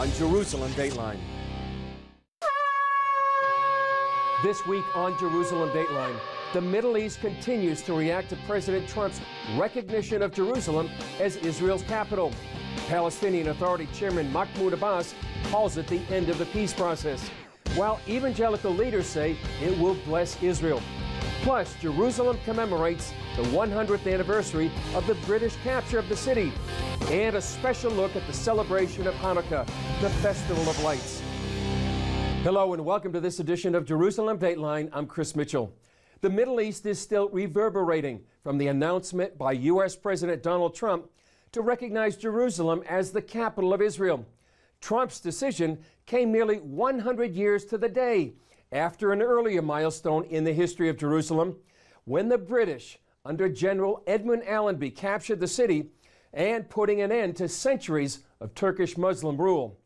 on Jerusalem Dateline. This week on Jerusalem Dateline, the Middle East continues to react to President Trump's recognition of Jerusalem as Israel's capital. Palestinian Authority Chairman Mahmoud Abbas calls it the end of the peace process, while evangelical leaders say it will bless Israel. Plus, Jerusalem commemorates the 100th anniversary of the British capture of the city, and a special look at the celebration of Hanukkah, the Festival of Lights. Hello and welcome to this edition of Jerusalem Dateline. I'm Chris Mitchell. The Middle East is still reverberating from the announcement by U.S. President Donald Trump to recognize Jerusalem as the capital of Israel. Trump's decision came nearly 100 years to the day after an earlier milestone in the history of Jerusalem, when the British, under General Edmund Allenby, captured the city and putting an end to centuries of Turkish Muslim rule.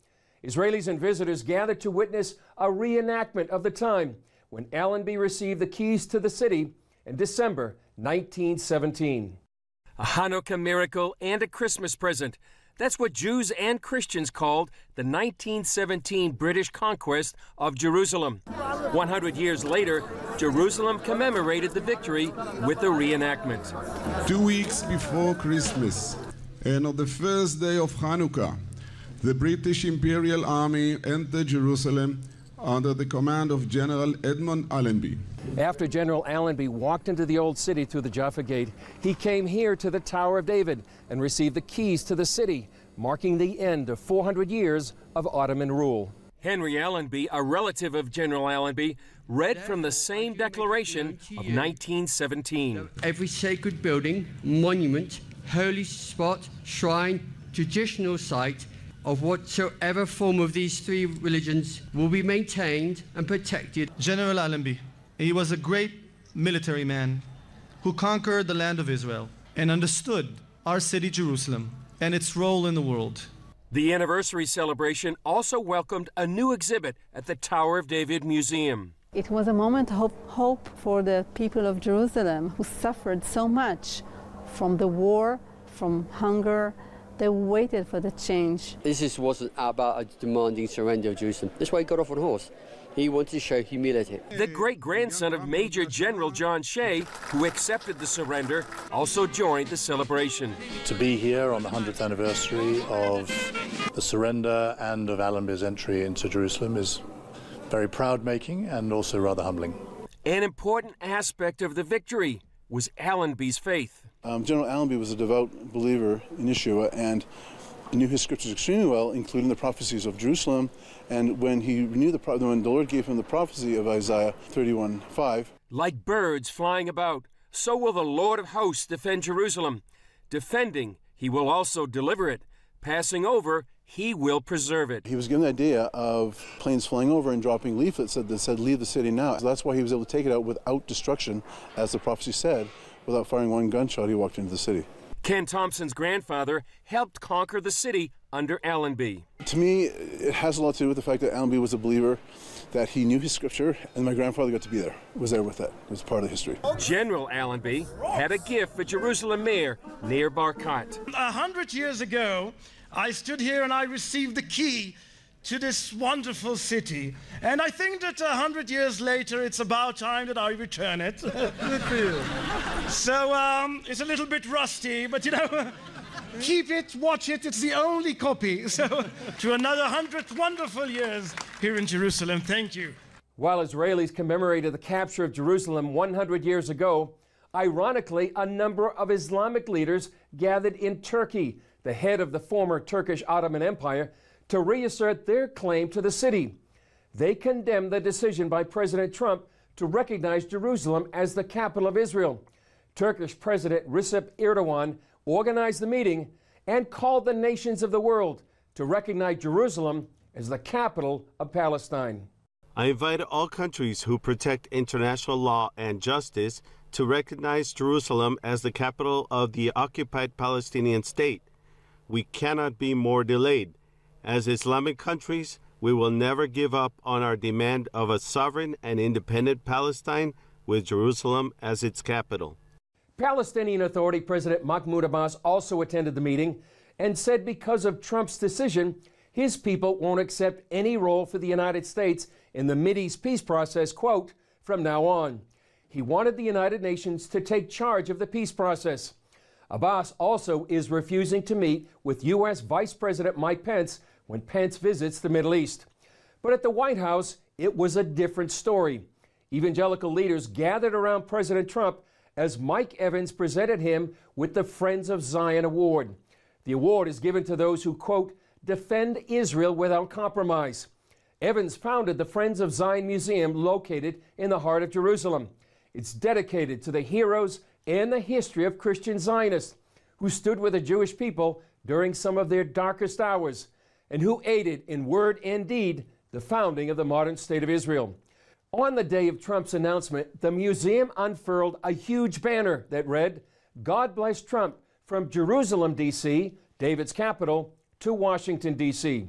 Israelis and visitors gathered to witness a reenactment of the time when Allenby received the keys to the city in December 1917. A Hanukkah miracle and a Christmas present. That's what Jews and Christians called the 1917 British conquest of Jerusalem. 100 years later, Jerusalem commemorated the victory with a reenactment. 2 weeks before Christmas, and on the first day of Hanukkah, the British Imperial Army entered Jerusalem under the command of General Edmund Allenby. After General Allenby walked into the old city through the Jaffa Gate, he came here to the Tower of David and received the keys to the city, marking the end of 400 years of Ottoman rule. Henry Allenby, a relative of General Allenby, read from the same declaration of 1917. Every sacred building, monument, holy spot, shrine, traditional site of whatsoever form of these three religions will be maintained and protected. General Allenby, he was a great military man who conquered the land of Israel and understood our city Jerusalem and its role in the world. The anniversary celebration also welcomed a new exhibit at the Tower of David Museum. It was a moment of hope for the people of Jerusalem who suffered so much from the war, from hunger. They waited for the change. This wasn't about a demanding surrender of Jerusalem. That's why he got off on a horse. He wanted to show humility. The great-grandson of Major General John Shea, who accepted the surrender, also joined the celebration. To be here on the 100th anniversary of the surrender and of Allenby's entry into Jerusalem is very proud-making and also rather humbling. An important aspect of the victory was Allenby's faith. General Allenby was a devout believer in Yeshua and knew his scriptures extremely well, including the prophecies of Jerusalem. And when when the Lord gave him the prophecy of Isaiah 31:5, like birds flying about, so will the Lord of hosts defend Jerusalem. Defending, he will also deliver it. Passing over, he will preserve it. He was given the idea of planes flying over and dropping leaflets that said, "Leave the city now." So that's why he was able to take it out without destruction, as the prophecy said. Without firing one gunshot, he walked into the city. Ken Thompson's grandfather helped conquer the city under Allenby. To me, it has a lot to do with the fact that Allenby was a believer, that he knew his scripture, and my grandfather got to be there, was there with that. It was part of the history. General Allenby had a gift for Jerusalem mayor Nir Barkat. 100 years ago, I stood here and I received the key to this wonderful city. And I think that 100 years later, it's about time that I return it. Good for you. So it's a little bit rusty, but you know, keep it, watch it, it's the only copy. So to another 100 wonderful years here in Jerusalem. Thank you. While Israelis commemorated the capture of Jerusalem 100 years ago, ironically, a number of Islamic leaders gathered in Turkey, the head of the former Turkish Ottoman Empire, to reassert their claim to the city. They condemned the decision by President Trump to recognize Jerusalem as the capital of Israel. Turkish President Recep Erdogan organized the meeting and called the nations of the world to recognize Jerusalem as the capital of Palestine. I invite all countries who protect international law and justice to recognize Jerusalem as the capital of the occupied Palestinian state. We cannot be more delayed. As Islamic countries, we will never give up on our demand of a sovereign and independent Palestine with Jerusalem as its capital. Palestinian Authority President Mahmoud Abbas also attended the meeting and said because of Trump's decision, his people won't accept any role for the United States in the Mideast peace process, quote, from now on. He wanted the United Nations to take charge of the peace process. Abbas also is refusing to meet with U.S. Vice President Mike Pence when Pence visits the Middle East. But at the White House, it was a different story. Evangelical leaders gathered around President Trump as Mike Evans presented him with the Friends of Zion Award. The award is given to those who, quote, defend Israel without compromise. Evans founded the Friends of Zion Museum located in the heart of Jerusalem. It's dedicated to the heroes and the history of Christian Zionists who stood with the Jewish people during some of their darkest hours and who aided in word and deed the founding of the modern state of Israel. On the day of Trump's announcement, the museum unfurled a huge banner that read, God bless Trump, from Jerusalem, D.C., David's capital, to Washington, D.C.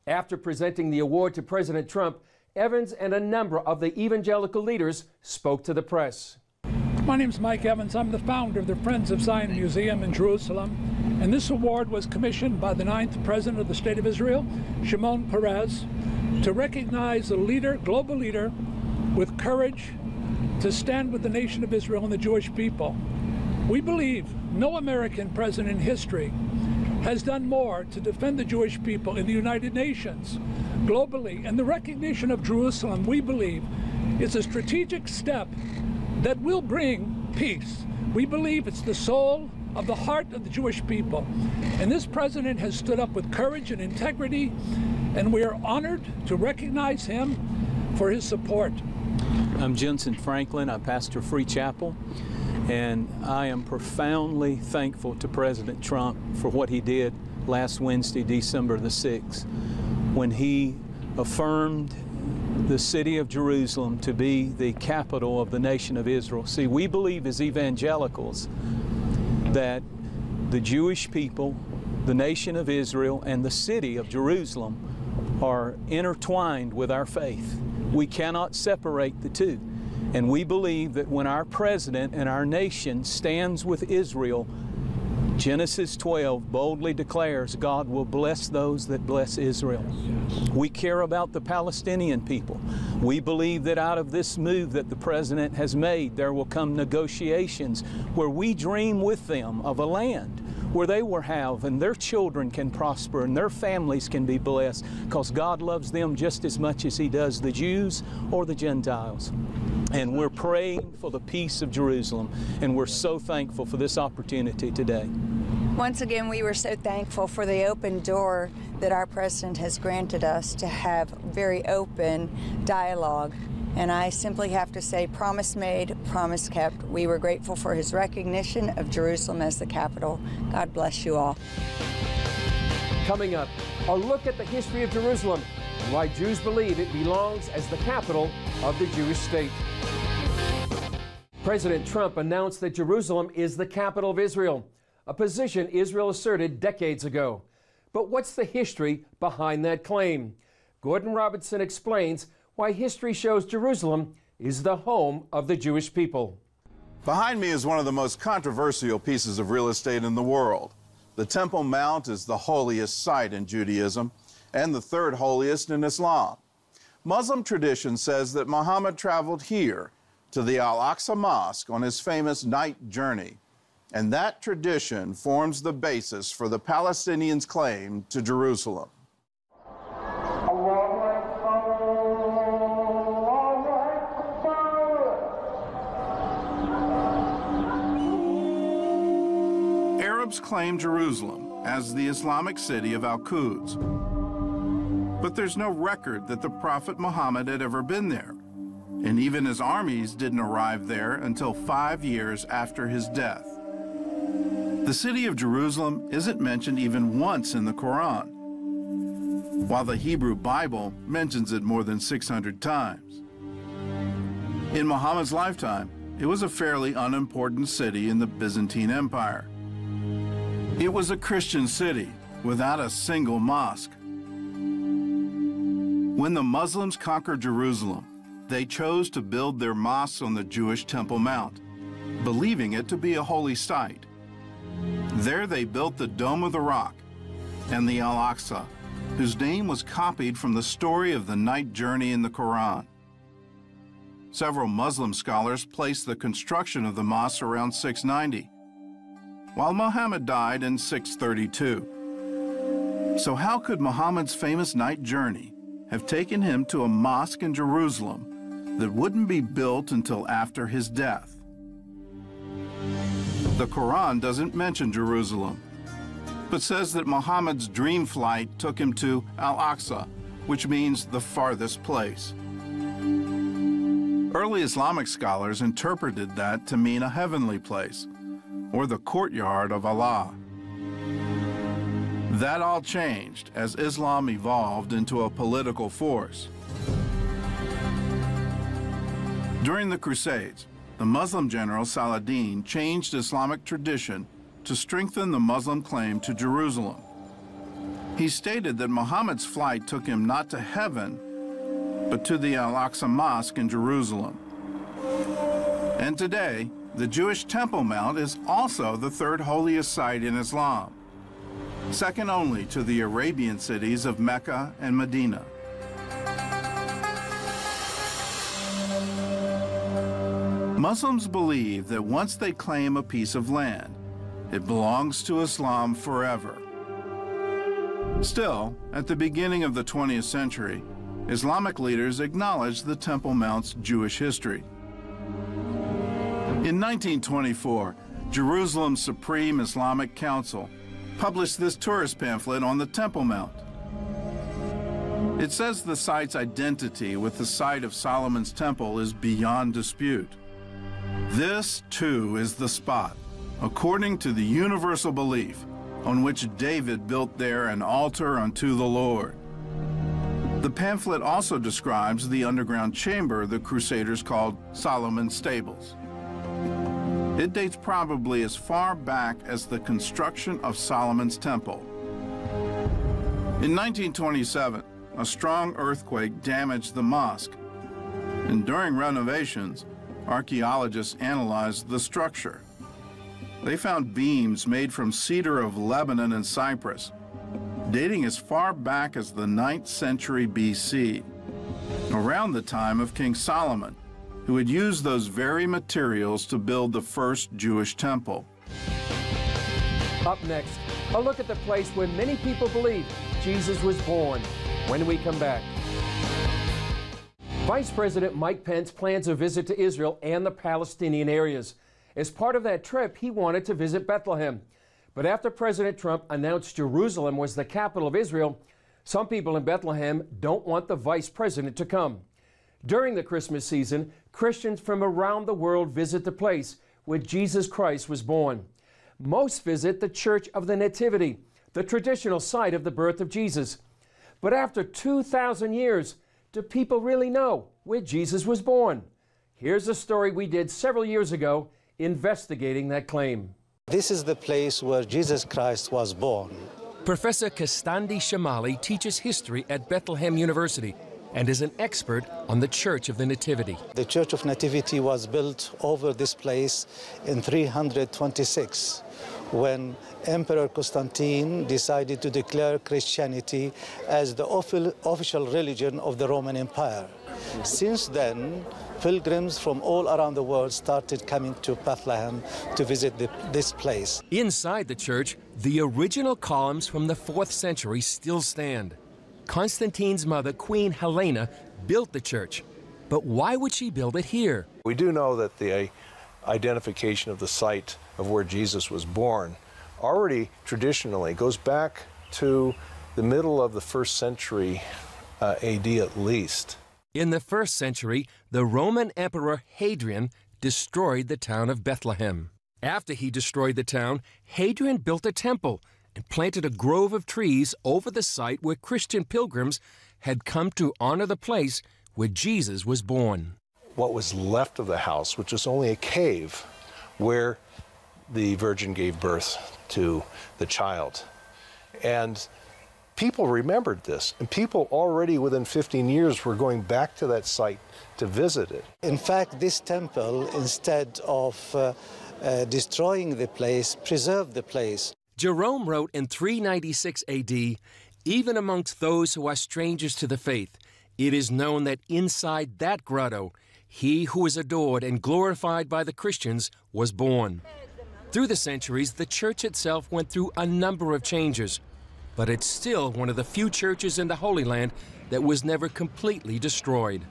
After presenting the award to President Trump, Evans and a number of the evangelical leaders spoke to the press. My name is Mike Evans. I'm the founder of the Friends of Zion Museum in Jerusalem, and this award was commissioned by the 9th President of the State of Israel, Shimon Peres, to recognize a leader, global leader, with courage to stand with the nation of Israel and the Jewish people. We believe no American president in history has done more to defend the Jewish people in the United Nations, globally, and the recognition of Jerusalem, we believe, is a strategic step that will bring peace. We believe it's the soul of the heart of the Jewish people. And this president has stood up with courage and integrity, and we are honored to recognize him for his support. I'm Jensen Franklin. I pastor Free Chapel, and I am profoundly thankful to President Trump for what he did last Wednesday, December the 6th, when he affirmed the city of Jerusalem to be the capital of the nation of Israel. See, we believe as evangelicals that the Jewish people, the nation of Israel, and the city of Jerusalem are intertwined with our faith. We cannot separate the two. And we believe that when our president and our nation stands with Israel, Genesis 12 boldly declares God will bless those that bless Israel. We care about the Palestinian people. We believe that out of this move that the president has made, there will come negotiations where we dream with them of a land where they will have and their children can prosper and their families can be blessed because God loves them just as much as He does the Jews or the Gentiles. And we're praying for the peace of Jerusalem, and we're so thankful for this opportunity today. Once again, we were so thankful for the open door that our president has granted us to have very open dialogue. And I simply have to say, promise made, promise kept. We were grateful for his recognition of Jerusalem as the capital. God bless you all. Coming up, a look at the history of Jerusalem and why Jews believe it belongs as the capital of the Jewish state. President Trump announced that Jerusalem is the capital of Israel, a position Israel asserted decades ago. But what's the history behind that claim? Gordon Robertson explains why history shows Jerusalem is the home of the Jewish people. Behind me is one of the most controversial pieces of real estate in the world. The Temple Mount is the holiest site in Judaism and the third holiest in Islam. Muslim tradition says that Muhammad traveled here to the Al-Aqsa Mosque on his famous night journey. And that tradition forms the basis for the Palestinians' claim to Jerusalem. Arabs claim Jerusalem as the Islamic city of Al-Quds. But there's no record that the Prophet Muhammad had ever been there. And even his armies didn't arrive there until 5 years after his death. The city of Jerusalem isn't mentioned even once in the Quran, while the Hebrew Bible mentions it more than 600 times. In Muhammad's lifetime, it was a fairly unimportant city in the Byzantine Empire. It was a Christian city without a single mosque. When the Muslims conquered Jerusalem, they chose to build their mosques on the Jewish Temple Mount, believing it to be a holy site. There they built the Dome of the Rock and the Al-Aqsa whose name was copied from the story of the night journey in the Quran. Several Muslim scholars place the construction of the mosque around 690, while Muhammad died in 632. So how could Muhammad's famous night journey have taken him to a mosque in Jerusalem that wouldn't be built until after his death? The Quran doesn't mention Jerusalem, but says that Muhammad's dream flight took him to Al-Aqsa, which means the farthest place. Early Islamic scholars interpreted that to mean a heavenly place, or the courtyard of Allah. That all changed as Islam evolved into a political force. During the Crusades, the Muslim general Saladin changed Islamic tradition to strengthen the Muslim claim to Jerusalem. He stated that Muhammad's flight took him not to heaven, but to the Al-Aqsa Mosque in Jerusalem. And today, the Jewish Temple Mount is also the third holiest site in Islam, second only to the Arabian cities of Mecca and Medina. Muslims believe that once they claim a piece of land, it belongs to Islam forever. Still, at the beginning of the 20th century, Islamic leaders acknowledged the Temple Mount's Jewish history. In 1924, Jerusalem's Supreme Islamic Council published this tourist pamphlet on the Temple Mount. It says the site's identity with the site of Solomon's temple is beyond dispute. This, too, is the spot, according to the universal belief, on which David built there an altar unto the Lord. The pamphlet also describes the underground chamber the Crusaders called Solomon's Stables. It dates probably as far back as the construction of Solomon's Temple. In 1927, a strong earthquake damaged the mosque, and during renovations, archaeologists analyzed the structure. They found beams made from cedar of Lebanon and Cyprus, dating as far back as the 9th century BC, around the time of King Solomon, who had used those very materials to build the first Jewish temple. Up next, a look at the place where many people believe Jesus was born. When we come back. Vice President Mike Pence plans a visit to Israel and the Palestinian areas. As part of that trip, he wanted to visit Bethlehem. But after President Trump announced Jerusalem was the capital of Israel, some people in Bethlehem don't want the vice president to come. During the Christmas season, Christians from around the world visit the place where Jesus Christ was born. Most visit the Church of the Nativity, the traditional site of the birth of Jesus. But after 2,000 years, do people really know where Jesus was born? Here's a story we did several years ago investigating that claim. This is the place where Jesus Christ was born. Professor Kastandi Shamali teaches history at Bethlehem University and is an expert on the Church of the Nativity. The Church of Nativity was built over this place in 326 when Emperor Constantine decided to declare Christianity as the official religion of the Roman Empire. Since then, pilgrims from all around the world started coming to Bethlehem to visit this place. Inside the church, the original columns from the 4th century still stand. Constantine's mother, Queen Helena, built the church. But why would she build it here? We do know that the identification of the site of where Jesus was born already traditionally goes back to the middle of the 1st century AD at least. In the 1st century, the Roman Emperor Hadrian destroyed the town of Bethlehem. After he destroyed the town, Hadrian built a temple and planted a grove of trees over the site where Christian pilgrims had come to honor the place where Jesus was born. What was left of the house, which was only a cave where the Virgin gave birth to the child. And people remembered this, and people already within 15 years were going back to that site to visit it. In fact, this temple, instead of destroying the place, preserved the place. Jerome wrote in 396 AD, Even amongst those who are strangers to the faith, it is known that inside that grotto, he who is adored and glorified by the Christians was born. Through the centuries, the church itself went through a number of changes, but it's still one of the few churches in the Holy Land that was never completely destroyed.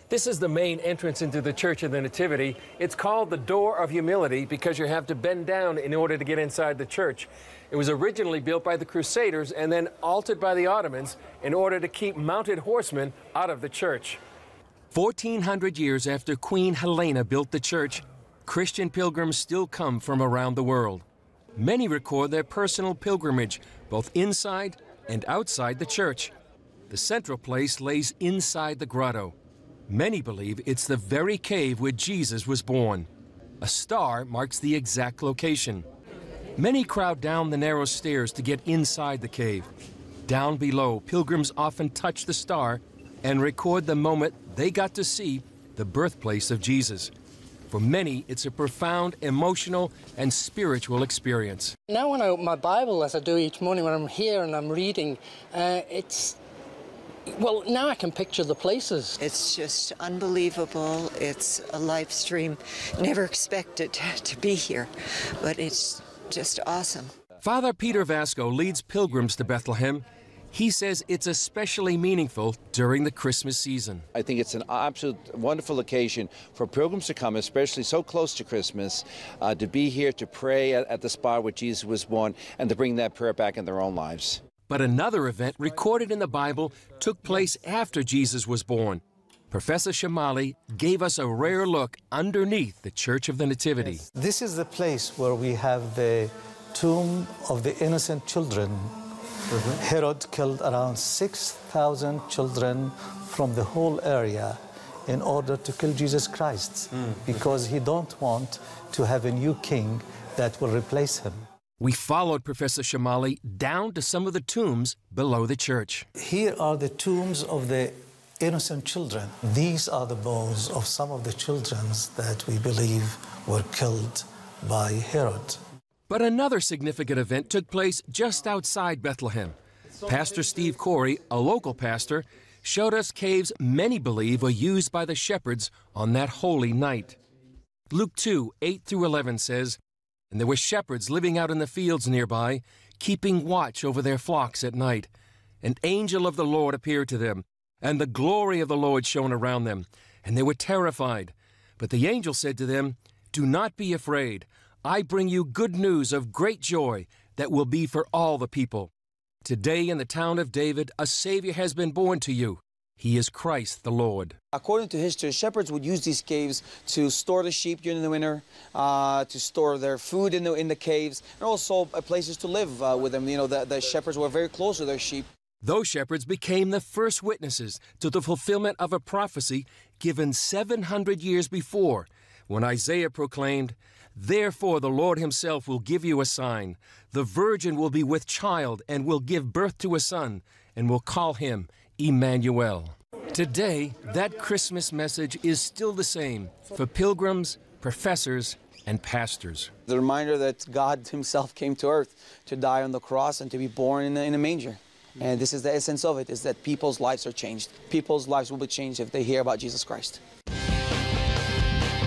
This is the main entrance into the Church of the Nativity. It's called the Door of Humility because you have to bend down in order to get inside the church. It was originally built by the Crusaders and then altered by the Ottomans in order to keep mounted horsemen out of the church. 1,400 years after Queen Helena built the church, Christian pilgrims still come from around the world. Many record their personal pilgrimage, both inside and outside the church. The central place lays inside the grotto. Many believe it's the very cave where Jesus was born. A star marks the exact location. Many crowd down the narrow stairs to get inside the cave. Down below, pilgrims often touch the star and record the moment they got to see the birthplace of Jesus. For many, it's a profound emotional and spiritual experience. Now when I open my Bible, as I do each morning when I'm here and I'm reading, well, now I can picture the places. It's just unbelievable. It's a live stream. Never expected to be here, but it's just awesome. Father Peter Vasco leads pilgrims to Bethlehem. He says it's especially meaningful during the Christmas season. I think it's an absolute wonderful occasion for pilgrims to come, especially so close to Christmas, to be here to pray at the spot where Jesus was born and to bring that prayer back in their own lives. But another event recorded in the Bible took place after Jesus was born. Professor Shamali gave us a rare look underneath the Church of the Nativity. Yes. This is the place where we have the tomb of the innocent children. Herod killed around 6,000 children from the whole area in order to kill Jesus Christ, because he don't want to have a new king that will replace him. We followed Professor Shamali down to some of the tombs below the church. Here are the tombs of the innocent children. These are the bones of some of the children that we believe were killed by Herod. But another significant event took place just outside Bethlehem. Pastor Steve Corey, a local pastor, showed us caves many believe were used by the shepherds on that holy night. Luke 2, 8-11 says, "And there were shepherds living out in the fields nearby, keeping watch over their flocks at night. An angel of the Lord appeared to them, and the glory of the Lord shone around them, and they were terrified. But the angel said to them, 'Do not be afraid. I bring you good news of great joy that will be for all the people. Today in the town of David, a Savior has been born to you. He is Christ the Lord.'" According to history, shepherds would use these caves to store the sheep during the winter, to store their food in the caves, and also places to live with them. You know, the shepherds were very close to their sheep. Those shepherds became the first witnesses to the fulfillment of a prophecy given 700 years before, when Isaiah proclaimed, "Therefore the Lord himself will give you a sign. The virgin will be with child and will give birth to a son, and will call him Emmanuel." Today, that Christmas message is still the same for pilgrims, professors, and pastors. The reminder that God himself came to earth to die on the cross and to be born in a manger. And this is the essence of it, is that people's lives are changed. People's lives will be changed if they hear about Jesus Christ.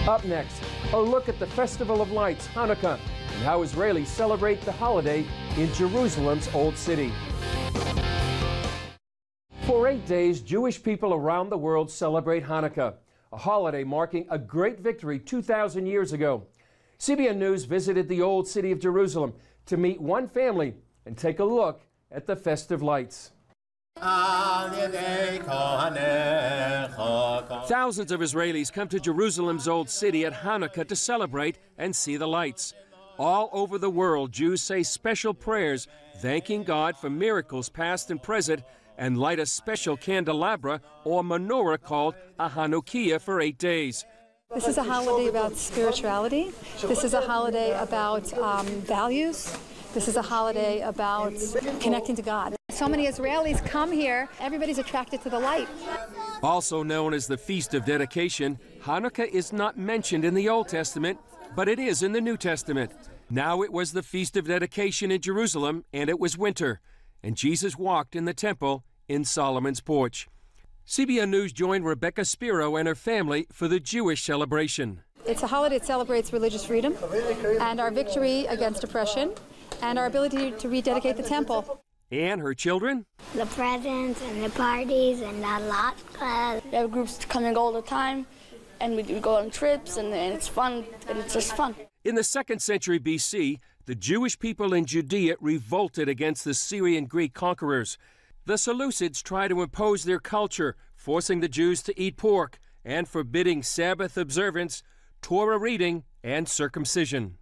Up next, a look at the Festival of Lights, Hanukkah, and how Israelis celebrate the holiday in Jerusalem's Old City. For 8 days, Jewish people around the world celebrate Hanukkah, a holiday marking a great victory 2,000 years ago. CBN News visited the Old City of Jerusalem to meet one family and take a look at the festive lights. Thousands of Israelis come to Jerusalem's Old City at Hanukkah to celebrate and see the lights. All over the world, Jews say special prayers, thanking God for miracles past and present, and light a special candelabra or menorah called a Hanukkah for 8 days. This is a holiday about spirituality. This is a holiday about values. This is a holiday about connecting to God. So many Israelis come here. Everybody's attracted to the light. Also known as the Feast of Dedication, Hanukkah is not mentioned in the Old Testament, but it is in the New Testament. Now it was the Feast of Dedication in Jerusalem, and it was winter. and Jesus walked in the temple in Solomon's porch. CBN News joined Rebecca Spiro and her family for the Jewish celebration. It's a holiday that celebrates religious freedom and our victory against oppression and our ability to rededicate the temple. And her children? The presents and the parties and the lot club. We have groups coming all the time, and we go on trips, and it's fun, and it's just fun. In the 2nd century BC, the Jewish people in Judea revolted against the Syrian Greek conquerors. The Seleucids tried to impose their culture, forcing the Jews to eat pork and forbidding Sabbath observance, Torah reading, and circumcision.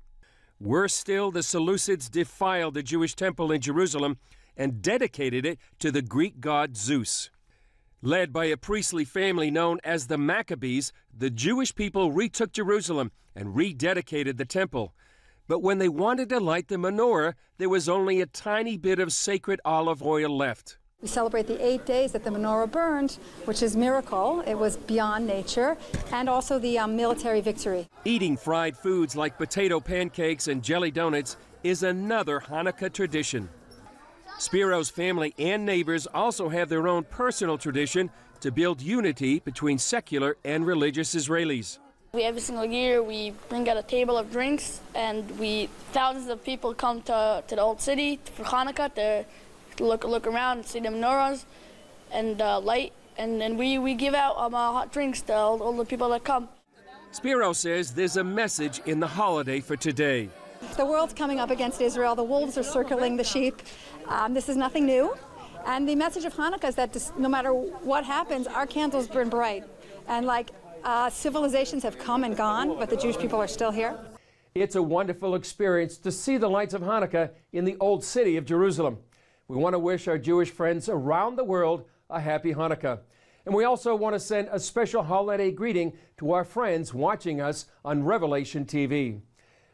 Worse still, the Seleucids defiled the Jewish temple in Jerusalem and dedicated it to the Greek god Zeus. Led by a priestly family known as the Maccabees, the Jewish people retook Jerusalem and rededicated the temple. But when they wanted to light the menorah, there was only a tiny bit of sacred olive oil left. We celebrate the 8 days that the menorah burned, which is a miracle. It was beyond nature, and also the military victory. Eating fried foods like potato pancakes and jelly donuts is another Hanukkah tradition. Spiro's family and neighbors also have their own personal tradition to build unity between secular and religious Israelis. Every single year we bring out a table of drinks, and thousands of people come to the old city for Hanukkah to look around and see the menorahs and light, and then we give out hot drinks to all the people that come. Spiro says there's a message in the holiday for today. The world's coming up against Israel. The wolves are circling the sheep. This is nothing new. And the message of Hanukkah is that no matter what happens, our candles burn bright. And civilizations have come and gone, but the Jewish people are still here. It's a wonderful experience to see the lights of Hanukkah in the old city of Jerusalem. We want to wish our Jewish friends around the world a happy Hanukkah. And we also want to send a special holiday greeting to our friends watching us on Revelation TV.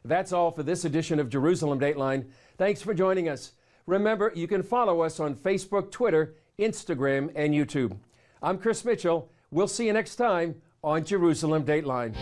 That's all for this edition of Jerusalem Dateline. Thanks for joining us. Remember, you can follow us on Facebook, Twitter, Instagram, and YouTube. I'm Chris Mitchell. We'll see you next time on Jerusalem Dateline.